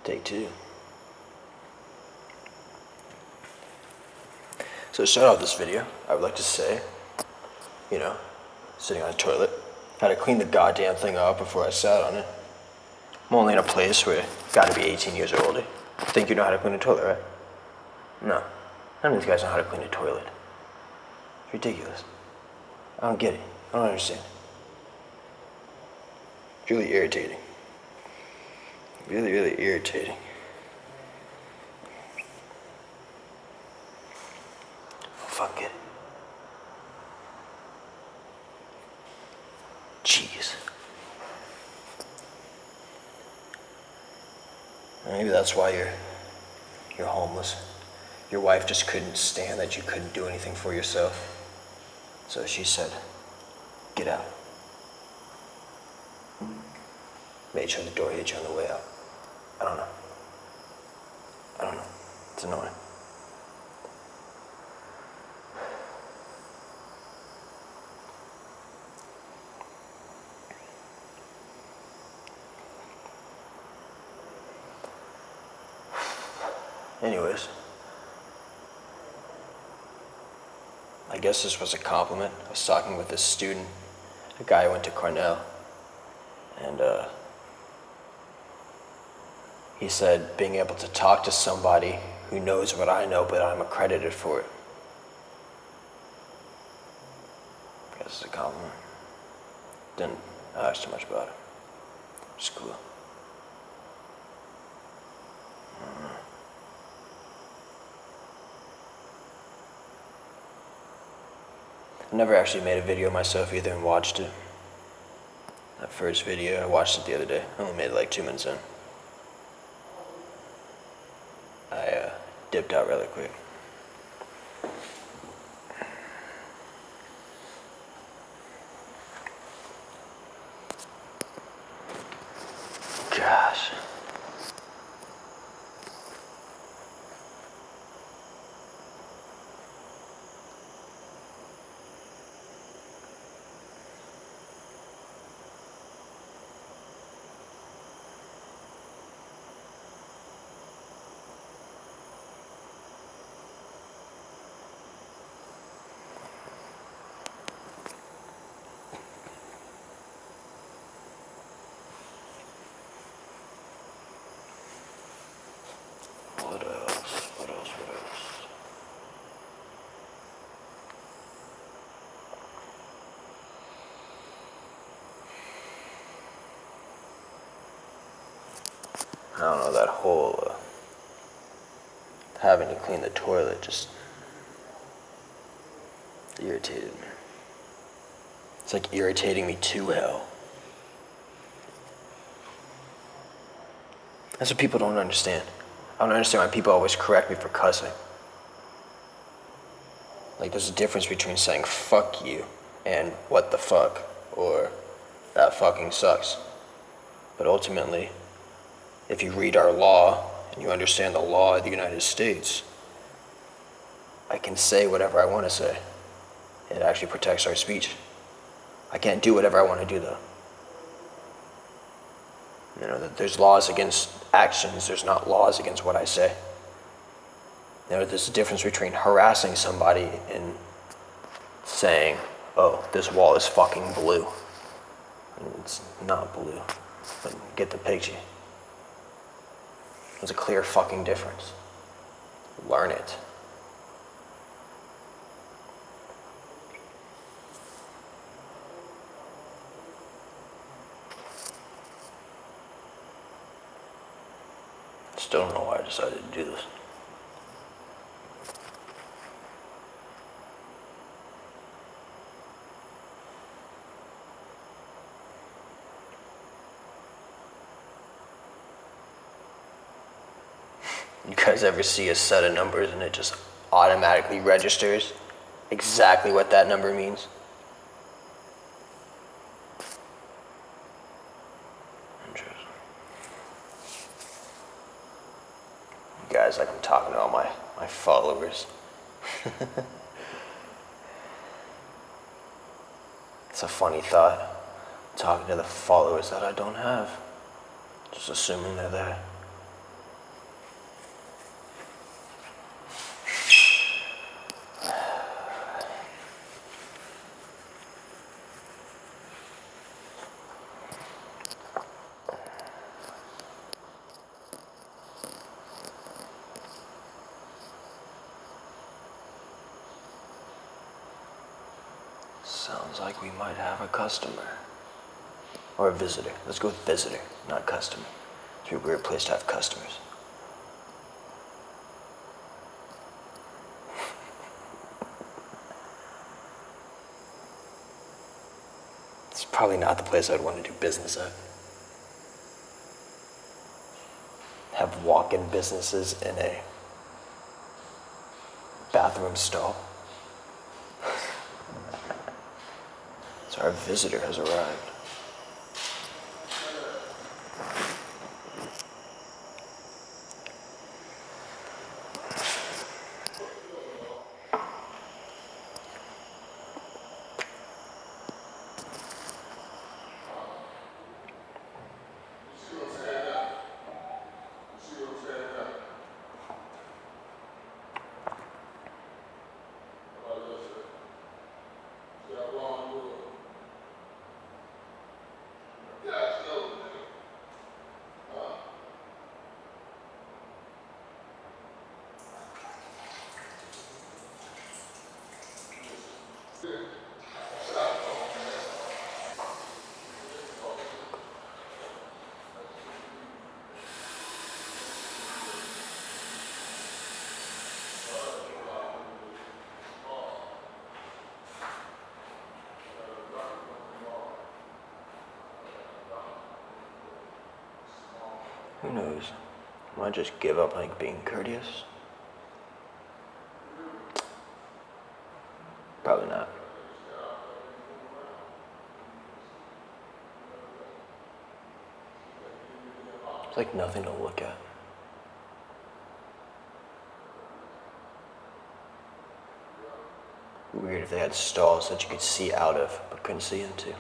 Take two. So to start off this video, I would like to say, sitting on a toilet, I had to clean the goddamn thing up before I sat on it. I'm only in a place where you gotta be 18 years or older. Think you know how to clean a toilet, right? No. None of these guys know how to clean a toilet. It's ridiculous. I don't get it. I don't understand. It's really irritating. Really, really irritating. Fuck it. Jeez. Maybe that's why you're homeless. Your wife just couldn't stand that you couldn't do anything for yourself. So she said, get out. Made sure the door hit you on the way out. I don't know. It's annoying. Anyways, I guess this was a compliment. I was talking with this student, a guy who went to Cornell, and he said being able to talk to somebody who knows what I know, but I'm accredited for it. I guess it's a compliment. Didn't ask too much about it. It's cool. I never actually made a video myself either and watched it. That first video, I watched it the other day. I only made it like 2 minutes in. I dipped out really quick. Gosh. What else? I don't know, that whole having to clean the toilet just irritated me. It's like irritating me to hell. That's what people don't understand. I don't understand why people always correct me for cussing. Like, there's a difference between saying fuck you and what the fuck, or that fucking sucks. But ultimately, if you read our law and you understand the law of the United States, I can say whatever I want to say. It actually protects our speech. I can't do whatever I want to do, though. There's laws against actions, there's not laws against what I say. There's a difference between harassing somebody and saying, oh, this wall is fucking blue. It's not blue, but get the picture. There's a clear fucking difference. Learn it. Still don't know why I decided to do this. You guys ever see a set of numbers and it just automatically registers exactly what that number means? Interesting. You guys, like I'm talking to all my followers. It's a funny thought, talking to the followers that I don't have. Just assuming they're there. Sounds like we might have a customer. Or a visitor. Let's go with visitor, not customer. It's a weird place to have customers. It's probably not the place I'd want to do business at. Have walk-in businesses in a bathroom stall. So our visitor has arrived. Who knows? I might just give up like being courteous. Probably not. It's like nothing to look at. Weird if they had stalls that you could see out of but couldn't see into.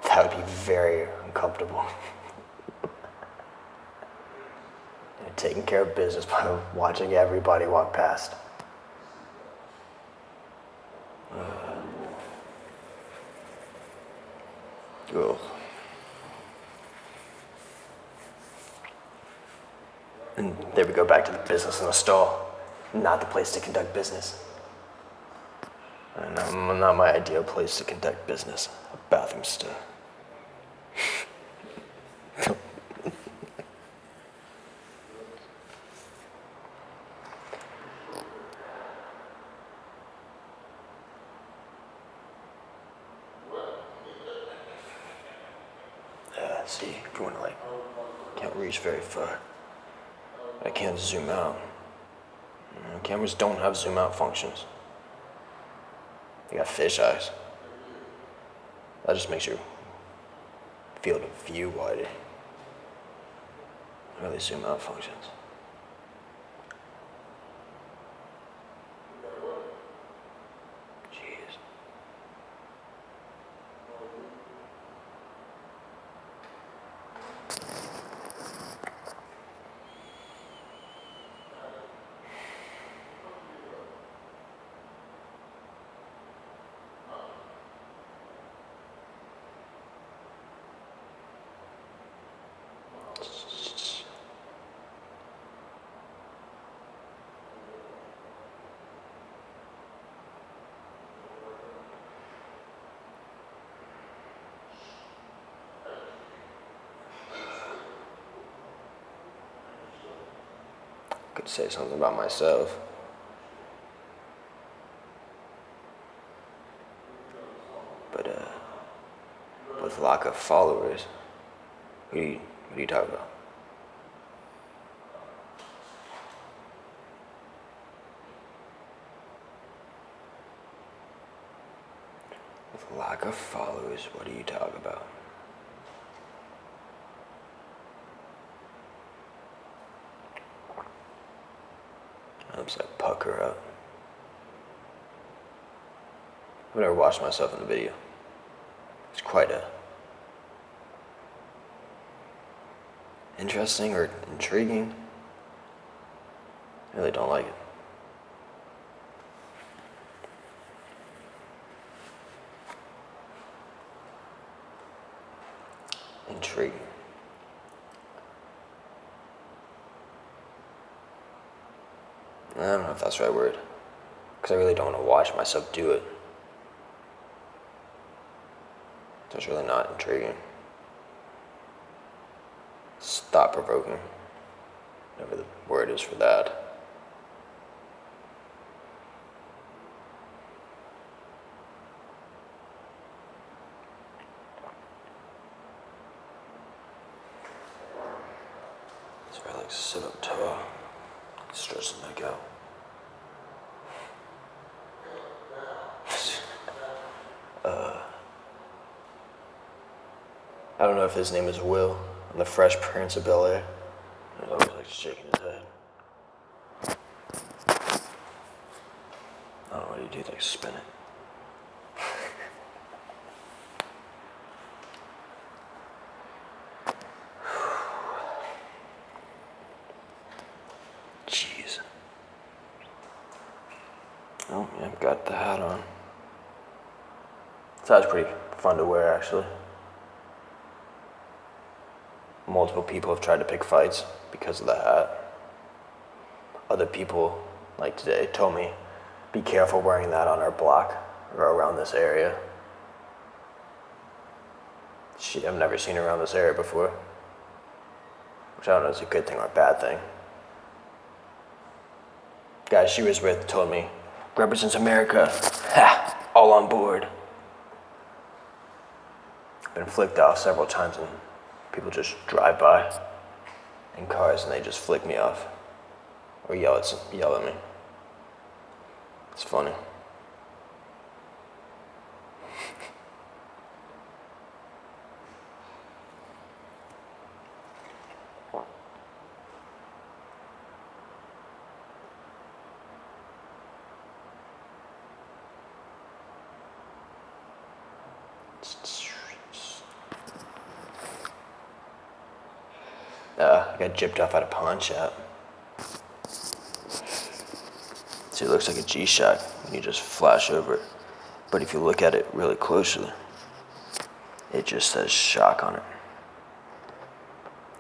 That would be very uncomfortable. And taking care of business by watching everybody walk past. Ugh. And there we go back to the business in the stall. Not the place to conduct business. And not my ideal place to conduct business. A bathroom stall. See, if you want to can't reach very far. I can't zoom out. Cameras don't have zoom out functions. They got fish eyes. That just makes your field of view wider. Not really zoom out functions. Jeez. Could say something about myself. But with lack of followers, what are you talking about? With lack of followers, what are you talking about? I'm just like pucker up. I've never watched myself in the video. It's quite interesting or intriguing. I really don't like it. Intriguing. I don't know if that's the right word. Because I really don't want to watch myself do it. That's really not intriguing. Stop provoking. Whatever the word is for that. So I like sit up tall, stretch the neck out. I don't know if his name is Will on the Fresh Prince of Bel-Air. He's always like shaking his head. I don't know what he do, like spin it. Jeez. Oh, yeah, I've got the hat on. So that's pretty fun to wear, actually. Multiple people have tried to pick fights because of the hat. Other people, like today, told me, be careful wearing that on our block or around this area. I've never seen her around this area before. Which I don't know if it's a good thing or a bad thing. Guy she was with told me, represents America. Ha! All on board. Been flicked off several times and people just drive by in cars and they just flick me off or yell at me. It's funny. I got gypped off at a pawn shop. See, it looks like a G-Shock when you just flash over it. But if you look at it really closely, it just says shock on it.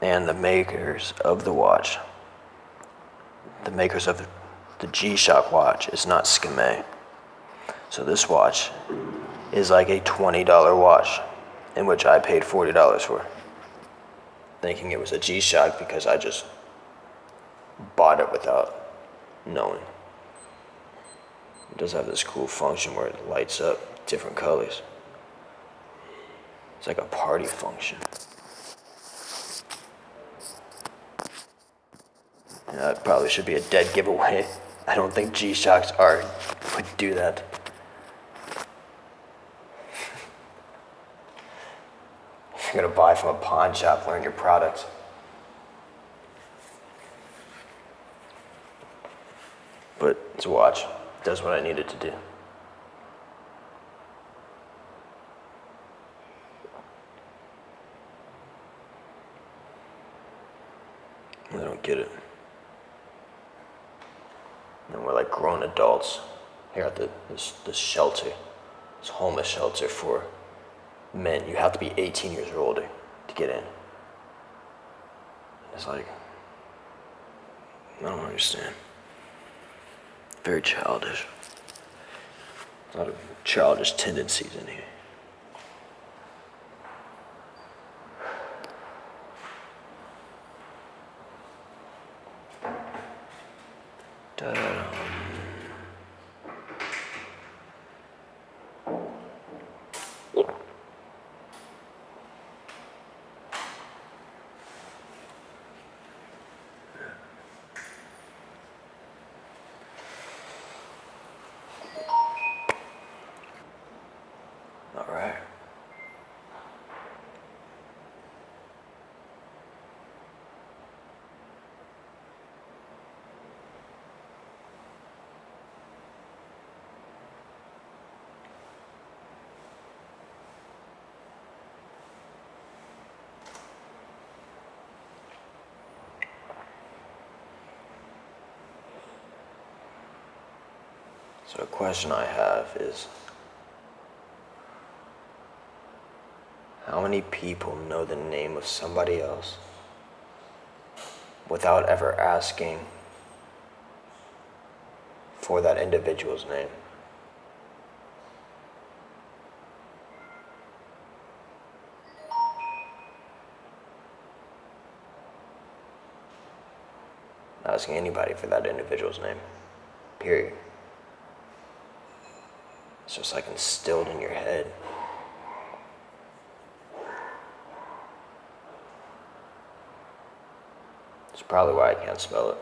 And the makers of the watch, the makers of the G-Shock watch is not Skimei. So this watch is like a $20 watch, in which I paid $40 for, thinking it was a G-Shock because I just bought it without knowing. It does have this cool function where it lights up different colors. It's like a party function. That probably should be a dead giveaway. I don't think G-Shocks would do that. If you're gonna buy from a pawn shop, learn your product. But it's a watch. It does what I need it to do. I don't get it. And we're like grown adults here at this shelter, this homeless shelter for men. You have to be 18 years or older to get in. It's like, I don't understand. Very childish. A lot of childish tendencies in here. Da-da-dum. All right. So a question I have is, how many people know the name of somebody else without ever asking for that individual's name? Not asking anybody for that individual's name. Period. It's just like instilled in your head. It's probably why I can't spell it.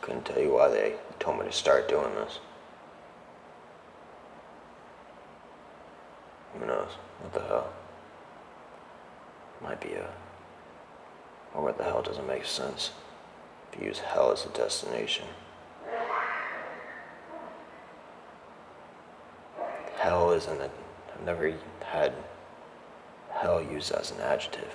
Couldn't tell you why they told me to start doing this. Who knows? What the hell? Might be a... Or what the hell doesn't make sense if you use hell as a destination. Hell isn't a... I've never had hell used as an adjective.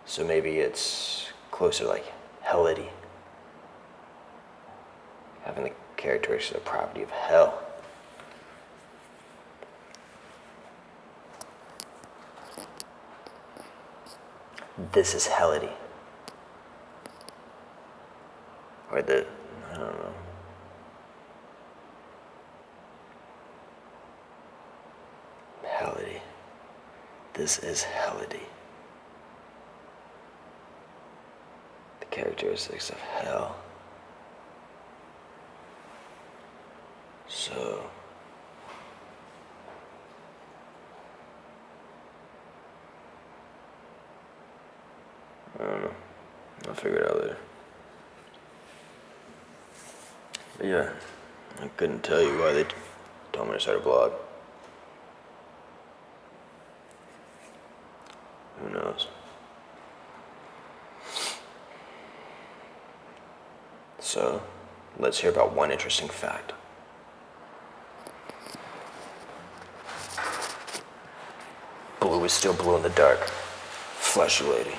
So maybe it's closer like hellity. Having the characteristics or property of hell. This is hellity. Or the, I don't know. Hellity. This is hellity. The characteristics of hell. So, I don't know. I'll figure it out later. But yeah, I couldn't tell you why they told me to start a blog. Who knows? So, let's hear about one interesting fact. Blue is still blue in the dark. Flesh lady.